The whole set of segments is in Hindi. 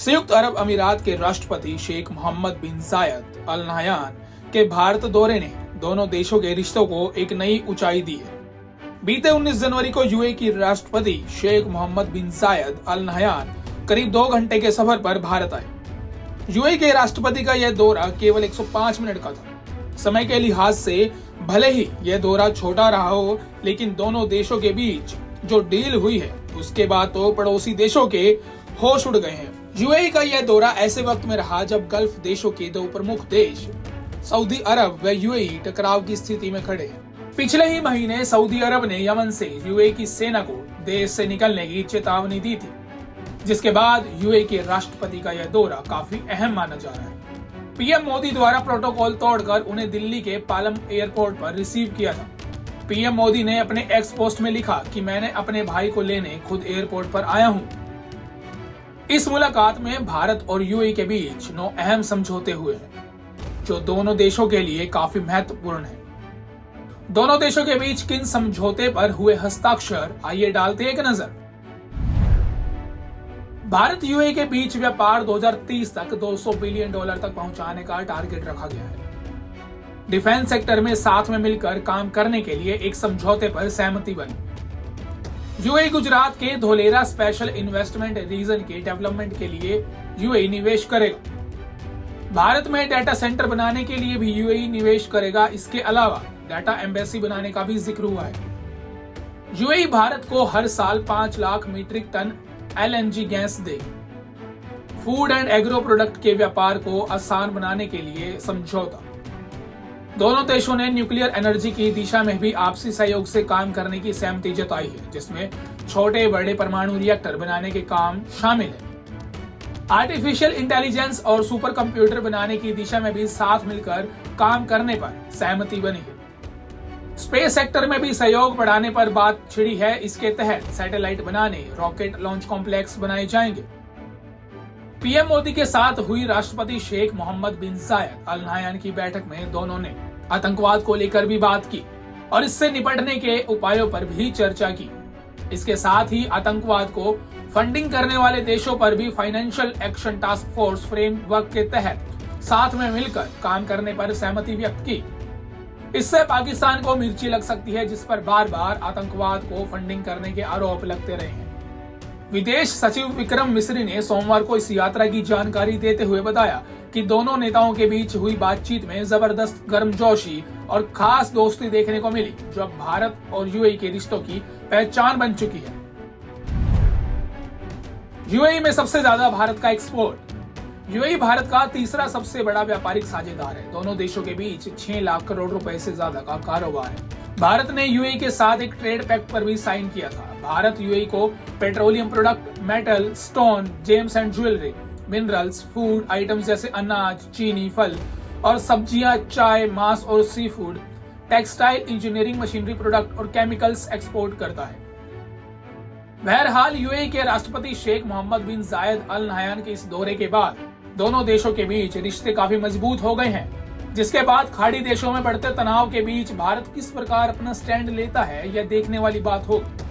संयुक्त अरब अमीरात के राष्ट्रपति शेख मोहम्मद बिन जायद अल नहयान के भारत दौरे ने दोनों देशों के रिश्तों को एक नई ऊंचाई दी है। बीते 19 जनवरी को यूएई की राष्ट्रपति शेख मोहम्मद बिन जायद अल नहयान करीब 2 घंटे के सफर पर भारत आए। यूएई के राष्ट्रपति का यह दौरा केवल 105 मिनट का था। समय के लिहाज से भले ही यह दौरा छोटा रहा हो, लेकिन दोनों देशों के बीच जो डील हुई है उसके बाद तो पड़ोसी देशों के होश उड़ गए हैं। यूएई का यह दौरा ऐसे वक्त में रहा जब गल्फ देशों के 2 प्रमुख देश सऊदी अरब व यूएई टकराव की स्थिति में खड़े हैं। पिछले ही महीने सऊदी अरब ने यमन से यूएई की सेना को देश से निकलने की चेतावनी दी थी, जिसके बाद यूएई के राष्ट्रपति का यह दौरा काफी अहम माना जा रहा है। पीएम मोदी द्वारा प्रोटोकॉल तोड़कर उन्हें दिल्ली के पालम एयरपोर्ट पर रिसीव किया था। पीएम मोदी ने अपने एक्स पोस्ट में लिखा कि मैंने अपने भाई को लेने खुद एयरपोर्ट पर आया हूं। इस मुलाकात में भारत और यूएई के बीच 9 अहम समझौते हुए हैं, जो दोनों देशों के लिए काफी महत्वपूर्ण है। दोनों देशों के बीच किन समझौते पर हुए हस्ताक्षर, आइए डालते एक नजर। भारत यूएई के बीच व्यापार 2030 तक $200 बिलियन तक पहुंचाने का टारगेट रखा गया है। डिफेंस सेक्टर में साथ में मिलकर काम करने के लिए एक समझौते पर सहमति बनी। यूएई गुजरात के धोलेरा स्पेशल इन्वेस्टमेंट रीजन के डेवलपमेंट के लिए यूएई निवेश करेगा। भारत में डाटा सेंटर बनाने के लिए भी यूएई निवेश करेगा। इसके अलावा डाटा एम्बेसी बनाने का भी जिक्र हुआ है। यूएई भारत को हर साल 5 lakh metric tonne LNG gas देगी। फूड एंड एग्रो प्रोडक्ट के व्यापार को आसान बनाने के लिए समझौता। दोनों देशों ने न्यूक्लियर एनर्जी की दिशा में भी आपसी सहयोग से काम करने की सहमति जताई है, जिसमें छोटे बड़े परमाणु रिएक्टर बनाने के काम शामिल है। आर्टिफिशियल इंटेलिजेंस और सुपर कंप्यूटर बनाने की दिशा में भी साथ मिलकर काम करने पर सहमति बनी है। स्पेस सेक्टर में भी सहयोग बढ़ाने पर बात छिड़ी है। इसके तहत सैटेलाइट बनाने, रॉकेट लॉन्च कॉम्प्लेक्स बनाए जाएंगे। पीएम मोदी के साथ हुई राष्ट्रपति शेख मोहम्मद बिन जायद अल नहयान की बैठक में दोनों ने आतंकवाद को लेकर भी बात की और इससे निपटने के उपायों पर भी चर्चा की। इसके साथ ही आतंकवाद को फंडिंग करने वाले देशों पर भी financial action task force framework के तहत साथ में मिलकर काम करने पर सहमति व्यक्त की। इससे पाकिस्तान को मिर्ची लग सकती है, जिस पर बार बार आतंकवाद को फंडिंग करने के आरोप लगते रहे हैं। विदेश सचिव विक्रम मिस्री ने सोमवार को इस यात्रा की जानकारी देते हुए बताया कि दोनों नेताओं के बीच हुई बातचीत में जबरदस्त गर्मजोशी और खास दोस्ती देखने को मिली, जो अब भारत और यूएई के रिश्तों की पहचान बन चुकी है। यूएई में सबसे ज्यादा भारत का एक्सपोर्ट। यूएई भारत का तीसरा सबसे बड़ा व्यापारिक साझेदार है। दोनों देशों के बीच 6 लाख करोड़ रुपए से ज्यादा का कारोबार है। भारत ने यूएई के साथ एक ट्रेड पैक्ट पर भी साइन किया था। भारत यूएई को petroleum product, metal, stone, gems and jewellery, minerals, food items जैसे अनाज, चीनी, फल और सब्जियां, चाय, मांस और seafood, textile, engineering, machinery product और केमिकल्स एक्सपोर्ट करता है। बहरहाल यूएई के राष्ट्रपति शेख मोहम्मद बिन जायद अल नहयान के इस दौरे के बाद दोनों देशों के बीच रिश्ते काफी मजबूत हो गए हैं, जिसके बाद खाड़ी देशों में बढ़ते तनाव के बीच भारत किस प्रकार अपना स्टैंड लेता है, यह देखने वाली बात होगी।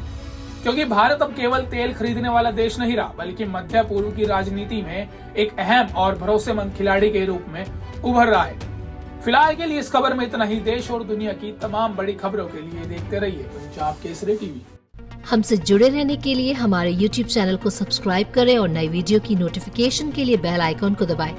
क्योंकि भारत अब केवल तेल खरीदने वाला देश नहीं रहा, बल्कि मध्य पूर्व की राजनीति में एक अहम और भरोसेमंद खिलाड़ी के रूप में उभर रहा है। फिलहाल के लिए इस खबर में इतना ही। देश और दुनिया की तमाम बड़ी खबरों के लिए देखते रहिए पंजाब केसरी टीवी। हमसे जुड़े रहने के लिए हमारे YouTube चैनल को सब्सक्राइब करें और नई वीडियो की नोटिफिकेशन के लिए बेल आइकॉन को दबाएं।